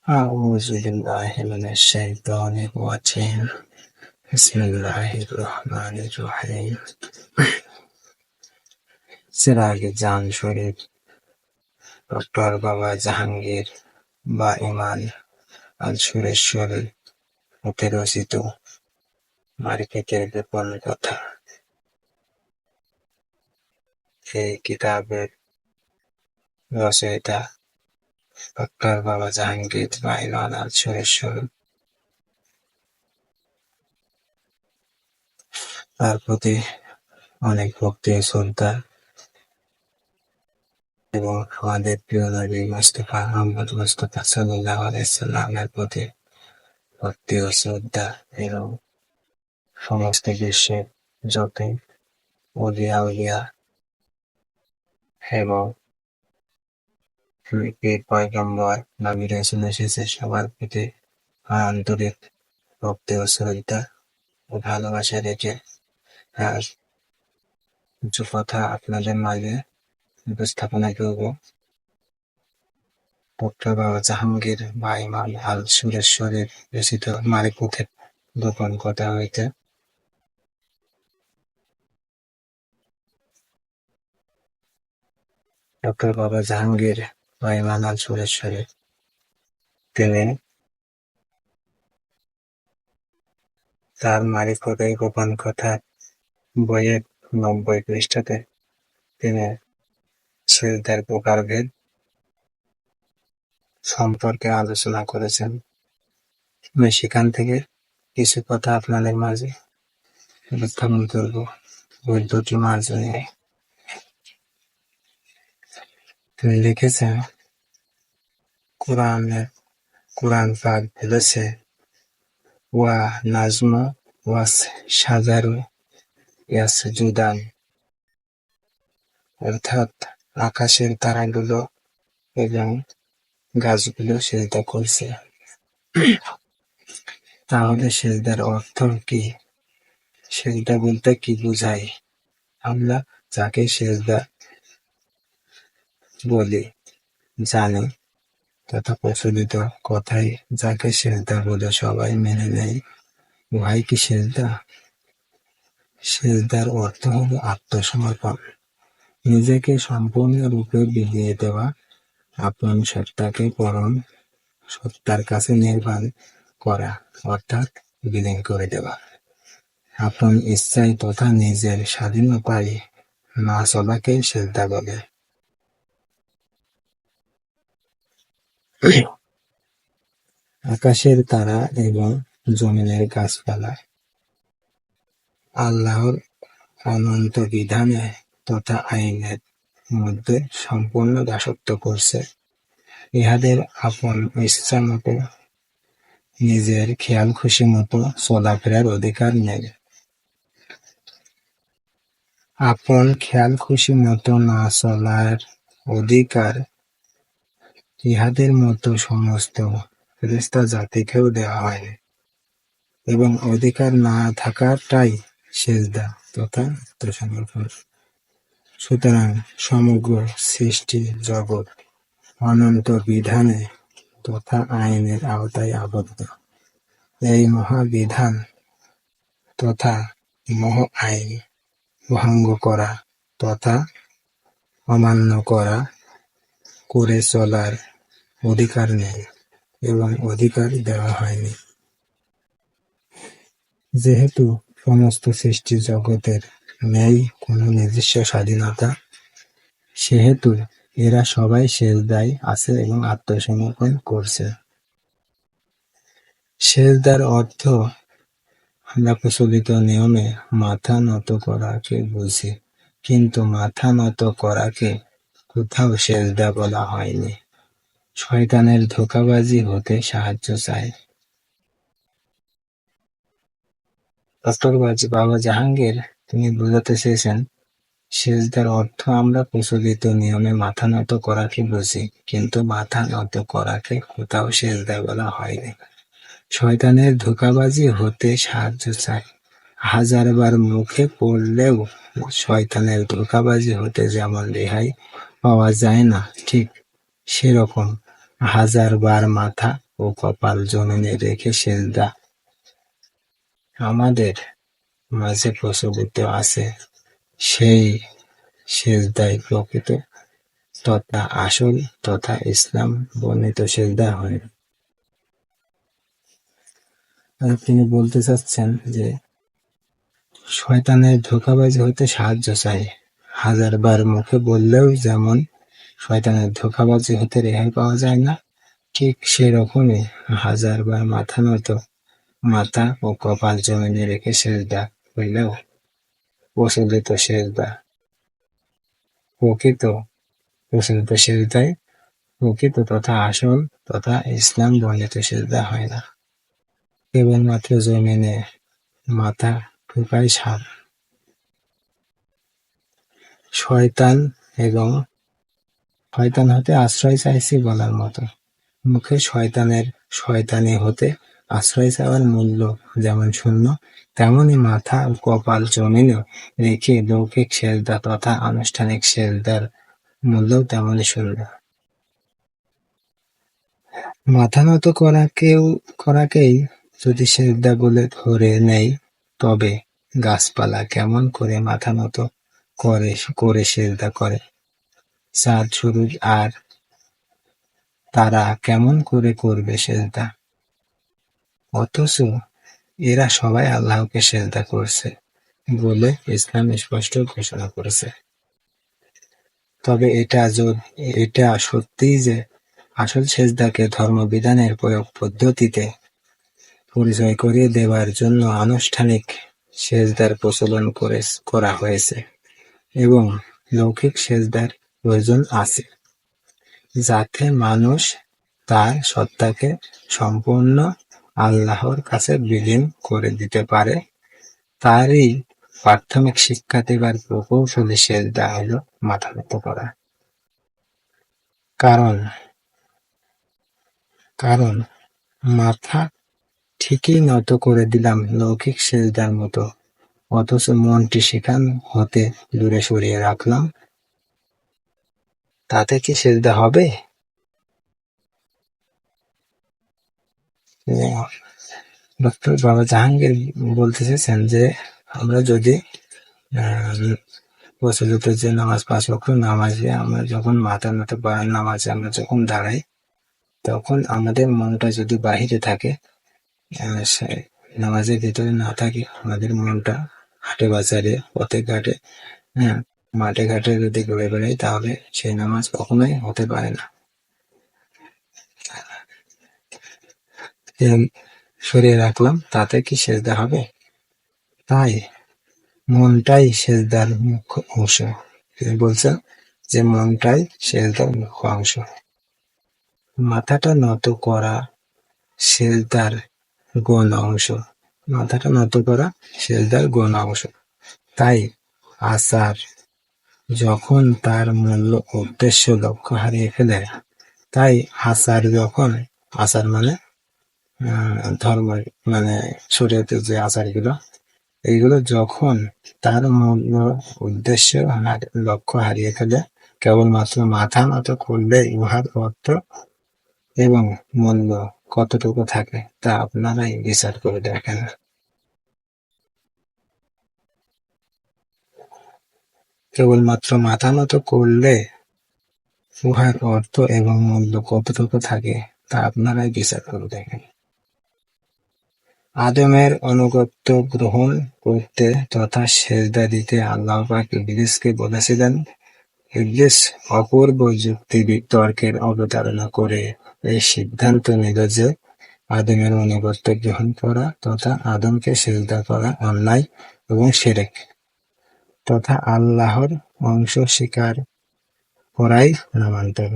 أعوذ بالله من الشيطان الرجيم بسم الله الرحمن الرحيم সিরাজ জান শরীফ ডক্টর বাবা জাহাঙ্গীর বা ইমান আল সুরেশ্বরী হতে রচিত মারিফাতের গোপন কথা। এই কিতাবের রচয়িতা ডক্টর বাবা জাহাঙ্গীর বা ইমান আল সুরেশ্বরী। তার প্রতি অনেক ভক্তি ও শ্রদ্ধা এবং আমাদের প্রিয় নবী মুস্তাফা মুহাম্মদ মুস্তাফা সাল্লাল্লাহু আলাইহি সাল্লামের প্রতি ভক্তি ও শ্রদ্ধা এবং সমস্ত বিশ্বের যতই ওলিয়া উলিয়া এবং পীর পয়গম্বর নবী রাসূল এসেছে সবার প্রতি আন্তরিক ভক্তি ও শ্রদ্ধা ও ভালোবাসা রেখে আজ কিছু কথা আপনাদের মাঝে উপস্থাপনা করব। ডক্টর বাবা জাহাঙ্গীর বা ইমান আল সুরেশ্বরীর রচিত মারিফাতের গোপন কথা হইতে ডক্টর বাবা জাহাঙ্গীর বা ইমান আল সুরেশ্বরী তিনি তার মারিফতের গোপন কথা বইয়ের 90 পৃষ্ঠাতে তিনি সিজদার প্রকারভেদ সম্পর্কে আলোচনা করেছেন। আমি সেখান থেকে কিছু কথা আপনাদের মাঝে উপস্থাপন করব ওই দুটি মাঝে নিয়ে। তিনি লিখেছেন, কোরআন পাক বলেছে, ওয়া নাজমু ওয়া শাজারু ইয়াসজুদান, অর্থাৎ আকাশের তারাগুলো এবং গাছগুলো সিজদা করছে। তাহলে সিজদার অর্থ কি? সিজদা বলতে কি বোঝায়? আমরা যাকে সিজদা বলি জানি তথা প্রচলিত কথাই যাকে সিজদা বলে সবাই মেনে নেয়, উহাই কি সিজদা? সিজদার অর্থ হলো আত্মসমর্পণ, নিজেকে সম্পূর্ণরূপে বিলিয়ে দেওয়া, আপন সত্তাকে পরম সত্তার কাছে নির্বাণ করা, অর্থাৎ বিলীন করে দেওয়া। আপন ইচ্ছায় তথা নিজের স্বাধীনতায় না চলাকে সিজদা বলে। আকাশের তারা এবং জমিনের গাছপালা আল্লাহর অনন্ত বিধানে তথা আইনের মধ্যে সম্পূর্ণ দাসত্ব করছে। ইহাদের আপন ইচ্ছা মতো নিজের খেয়াল খুশি মতো চলাফেরার অধিকার নেই। আপন খেয়াল খুশি মতো না চলার অধিকার ইহাদের মতো সমস্ত ফেরেশতা জাতিকেও দেওয়া হয়নি, এবং অধিকার না থাকাটাই সিজদা তথা আত্মসমর্পণ। সুতরাং সমগ্র সৃষ্টি জগৎ অনন্ত বিধানে তথা আইনের আওতায় আবদ্ধ। এই মহাবিধান তথা মহা আইন ভঙ্গ করা তথা অমান্য করে চলার অধিকার নেই এবং অধিকার দেওয়া হয়নি। যেহেতু সমস্ত সৃষ্টি জগতের নেই কোনো নিজস্ব স্বাধীনতা, সেহেতু এরা সবাই সিজদায় আছে এবং আত্মসমর্পণ করছে। সিজদার অর্থ আমরা প্রচলিত নিয়মে মাথা নত করাকে বুঝি, কিন্তু মাথা নত করাকে কোথাও সিজদা বলা হয়নি। শয়তানের ধোঁকাবাজি হতে সাহায্য চায়। ডক্টর বাবা জাহাঙ্গীর তিনি বোঝাতে চেয়েছেন, সিজদার অর্থ আমরা প্রচলিত নিয়মে মাথা নত করাকে বুঝি, কিন্তু মাথা নত করাকে কোথাও সিজদা বলা হয়নি। শয়তানের ধোঁকাবাজি হতে সাহায্য চায়। হাজারবার মুখে পড়লেও শয়তানের ধোঁকাবাজি হতে যেমন রেহাই পাওয়া যায় না, ঠিক সেরকম হাজারবার মাথা ও কপাল জমিনে রেখে সেজদা আমাদের মাঝে প্রচলিত আছে, সেই সেজদাই প্রকৃত তথা আসল তথা ইসলাম বর্ণিত সেজদা হয়। আর তিনি বলতে চাচ্ছেন যে শয়তানের ধোঁকাবাজি হতে সাহায্য চাই। হাজারবার মুখে বললেও যেমন শয়তানের ধোঁকাবাজি হতে রেহাই পাওয়া যায় না, ঠিক সেরকমই হাজারবার মাথা ও কপাল জমিনে রেখে সেজদা হইলেও প্রচলিত সেজদা প্রকৃত প্রচলিত সেজদায় প্রকৃত তথা আসল তথা ইসলাম বর্ণিত সেজদা হয় না। কেবলমাত্র জমিনে মাথা ঠুকাই সার। শয়তান এবং শয়তান হতে আশ্রয় চাইছি বলার মতো। মুখে শয়তানি হতে আশ্রয় চাওয়ার মূল্য যেমন শূন্য, তেমনি মাথা ও কপাল জমিনে রেখে লৌকিক সেজদা তথা আনুষ্ঠানিক সেজদার মূল্যও তেমনি শূন্য। মাথা নত করাকেই যদি সেজদা বলে ধরে নেই, তবে গাছপালা কেমন করে মাথা নত করে সেজদা করে, চাঁদ সূরজ আর তারা কেমন করে করবে সেজদা? অথচ এরা সবাই আল্লাহকে সেজদা করছে বলে ইসলাম স্পষ্ট ঘোষণা করেছে। তবে এটা সত্যিই যে আসল সেজদাকে ধর্মবিধানের প্রয়োগ পদ্ধতিতে পরিচয় করিয়ে দেবার জন্য আনুষ্ঠানিক সেজদার প্রচলন করা হয়েছে এবং লৌকিক সেজদার প্রয়োজন আছে, যাতে মানুষ তার সত্তাকে সম্পূর্ণ আল্লাহর কাছে বিলীন করে দিতে পারে। তারই প্রাথমিক শিক্ষা দেবার প্রকৌশলী সেজদা হল মাথা নত করা। কারণ মাথা ঠিকই নত করে দিলাম লৌকিক সেজদার মতো, অথচ মনটি সেখান হতে দূরে সরিয়ে রাখলাম, তাতে কি সেজদা হবে? ডক্টর বাবা জাহাঙ্গীর বলতে চেয়েছেন যে আমরা যদি প্রচলিত যে নামাজ 5 ওয়াক্ত নামাজে আমরা যখন মাথা নত নামাজে আমরা যখন দাঁড়াই, তখন আমাদের মনটা যদি বাহিরে থাকে, নামাজের ভিতরে না থাকে, আমাদের মনটা হাটে বাজারে পথে ঘাটে, মাঠে ঘাটে যদি ঘুরে বেড়াই, তাহলে সেই নামাজ কখনোই হতে পারে না। সরিয়ে রাখলাম, তাতে কি সেজদা হবে? তাই মনটাই সেজদার মুখ্য অংশ। তিনি বলছেন যে মনটাই সেজদার মুখ্য অংশ। মাথাটা নত করা সেজদার গৌণ অংশ। মাথাটা নত করা সেজদার গৌণ অংশ। তাই আচার যখন তার মূল উদ্দেশ্য লক্ষ্য হারিয়ে ফেলে, তাই আচার মানে ধর্ম মানে শরীয়তের যে আচারগুলো, এইগুলো যখন তার মূল উদ্দেশ্য লক্ষ্য হারিয়ে ফেলে, কেবলমাত্র মাথা নত করলে উহার অর্থ এবং মূল্য কতটুকু থাকে তা আপনারাই বিচার করে দেখেন। কেবলমাত্র মাথা নত করলে উহার অর্থ এবং মূল্য কতটুকু থাকে তা আপনারাই বিচার করে দেখেন। আদমের আনুগত্য গ্রহণ করতে তথা সেজদা দিতে আল্লাহ পাক ইবলীসকে বলেছিলেন। ইবলীস অপূর্ব যুক্তি বিতর্কের অবতারণা করে এই সিদ্ধান্ত নিল যে আদমের আনুগত্য গ্রহণ করা তথা আদমকে সেজদা করা অন্যায় এবং শিরক, তথা আল্লাহর অংশ স্বীকার করাই নামান্তর।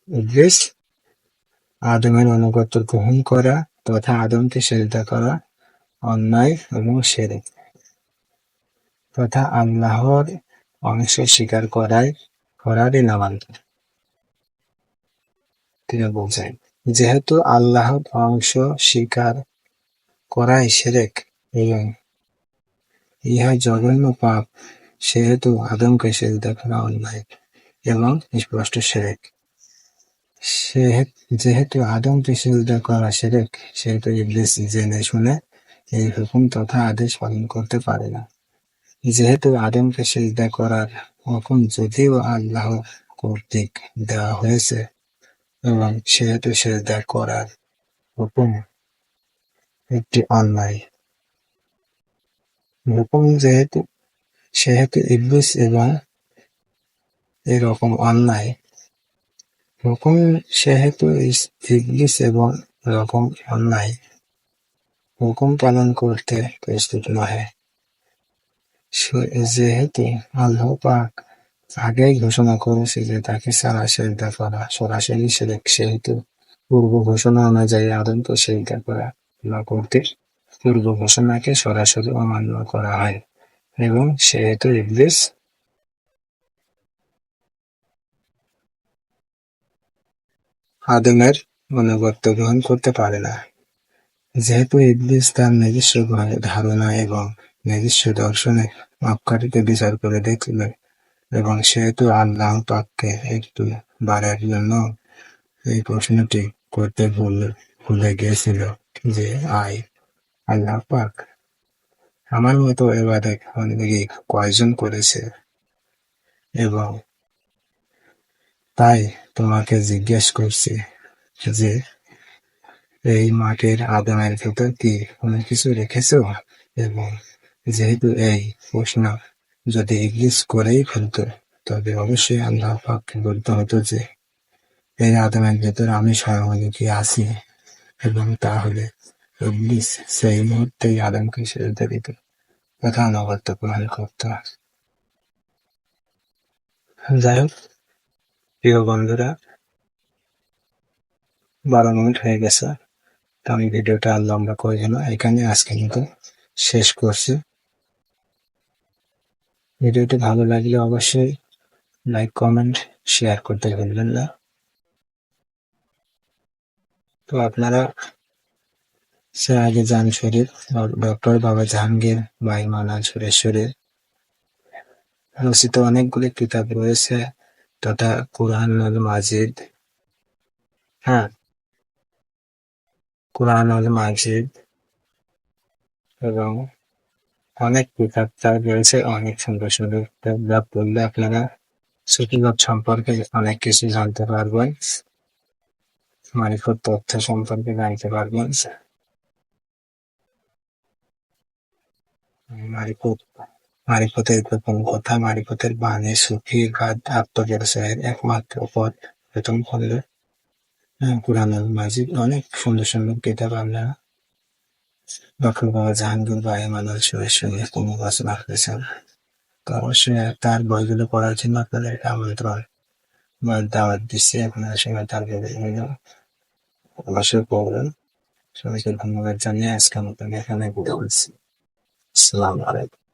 ইবলীস আদমের আনুগত্য গ্রহণ করা তথা আদমকে সেজদা করা অন্যায় এবং শিরক, তথা আল্লাহর অংশ স্বীকার করারই নামান্তর। তিনি বলছেন, যেহেতু আল্লাহর অংশ স্বীকার করাই শিরক এবং ইহা জঘন্য পাপ, সেহেতু আদমকে সেজদা করা অন্যায় এবং স্পষ্ট শিরক। যেহেতু আদমকে সিজদা করা শিরক, সেহেতু ইবলীস জেনে শুনে এই হুকুম তথা আদেশ পালন করতে পারে না। যেহেতু আদমকে সিজদা করার হুকুম যদিও আল্লাহ কর্তৃক দেওয়া হয়েছে এবং সেহেতু সিজদা করার হুকুম একটি অন্যায় হুকুম, সেহেতু ইবলীস এবং এরকম অন্যায় হুকুম সেহেতু ইবলীস এবং এরকম অন্যায় হুকুম পালন করতে প্রস্তুত নহে। যেহেতু আল্লাহ পাক আগেই ঘোষণা করেছে যে তাকে ছাড়া সিজদা করা সরাসরি শিরক, সেহেতু পূর্ব ঘোষণা অনুযায়ী আদমকে সিজদা করা আল্লাহ কর্তৃক পূর্ব ঘোষণাকে সরাসরি অমান্য করা হয় এবং সেহেতু ইবলীস আদমের আনুগত্য গ্রহণ করতে পারে না। যেহেতু ইবলীস তার নিজস্ব ধারণা এবং নিজস্ব দর্শনে মক্কাটিকে বিচার করে দেখল এবং সেহেতু আল্লাহ পাককে একটু বারের জন্য এই প্রশ্নটি করতে ভুলে গিয়েছিল যে আল্লাহ পাক আমার মতো ইবাদত বন্দেগী কয়জন করেছে এবং তাই তোমাকে জিজ্ঞেস করছি যে এই মাটির আদমের ভেতর কি কোনো কিছু রেখেছো? এবং যেহেতু এই প্রশ্ন যদি ইবলীস করেই ফেলত, তবে অবশ্যই আল্লাহ পাককে বলতে হতো যে এই আদমের ভেতর আমি স্বয়ং কি আছি, এবং তাহলে ইবলীস সেই মুহূর্তেই আদমকে সিজদা দিত তথা আনুগত্য প্রদান করত। যাই হোক, প্রিয় বন্ধুরা, 12 মিনিট হয়ে গেছে, তো আমি ভিডিওটা আর লম্বা করছি না, এখানে আজকের মতো শেষ করছি। ভিডিওটি ভালো লাগলে অবশ্যই লাইক, কমেন্ট, শেয়ার করতে ভুলবেন না। তো আপনারা সে আগে জান শরীফ, ডক্টর বাবা জাহাঙ্গীর ভাই মানান সুরেশ্বরের রচিত অনেকগুলি কিতাব রয়েছে, তথা কুরআনুল মাজিদ, হ্যাঁ, কুরআনুল মাজিদ এবং অনেক কিতাব তার রয়েছে, অনেক সুন্দর সুন্দর কিতাব যা পড়লে আপনারা সুফিবাদ সম্পর্কে অনেক কিছু জানতে পারবেন, মারিফত তথ্য সম্পর্কে জানতে পারবেন, মারিফত মারিফতের গোপন কথা, মারিফতের বাণী, সুফি বাদ আত্মপরিচয়ের একমাত্র পথ প্রথম খণ্ড, কুরআনুল মাজিদ, অনেক সুন্দর সুন্দর কিতাব আপনারা ডক্টর বাবা জাহাঙ্গীর ভাই মানান সুরেশ্বরের কোনো রচনা করেছেন। তো অবশ্যই তার বইগুলো পড়ার জন্য আপনাদেরকে আমন্ত্রণ বা দাওয়াত দিচ্ছি, আপনারা সবাই তার বইগুলো অবশ্যই পড়বেন। সবাইকে ধন্যবাদ জানিয়ে আজকের মতন এখানে বিদায় নিচ্ছি। আসসালামু আলাইকুম।